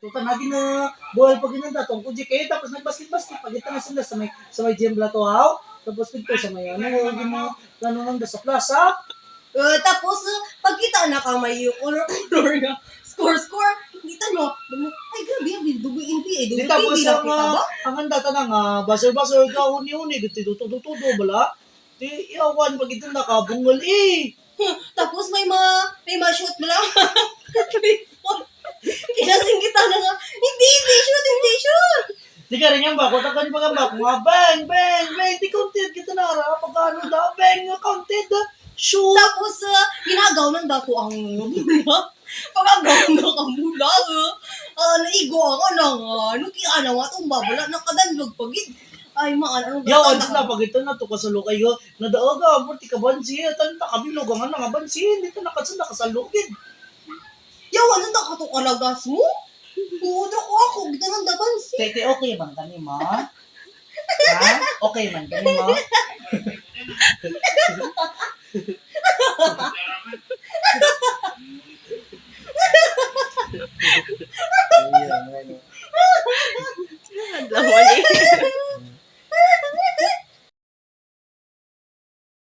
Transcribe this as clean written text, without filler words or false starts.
tuta na din na buhal pag ginanda tong kuji kayo tapos nagbasket-basket pag ito na sila sa may gym blatohaw tapos dito sa may ano gimo tanong sa plaza. Tapos, pagkita na ka may color na score, kita mo, ay grabe, ang dugo NBA, dugo Di tapos TV na ang kita ba? ang handa ta nga basur-basur ka uni-uni gitu tudo bala. Di iyawan pag ito nakabungol Tapos may mga shoot mo lang. Kinasing kita na nga, hindi shoot. Di ka rin yan ba? Kutakan pa nga ba? Bang! Di counted kita na ara. Pag ano da? Bang! Counted da. Shoot! Tapos, ginagaw ng dako ang mula. Pagagaw na ka mula. Naigo ako na nga. Nukian na nga itong babala. Nakadanlog pagid. Ay, anong Yawan na pag ito na to kasalukay ko. Nadaaga, burti ka bansi. Tanta kami lugangan na nga bansi. Dito nakasanda kasalukid. Yawan na nakatukalagas mo? Budo ko ako. Gita ng daban si. Tete, okay man kani mo? Ha? Okay man kani mo?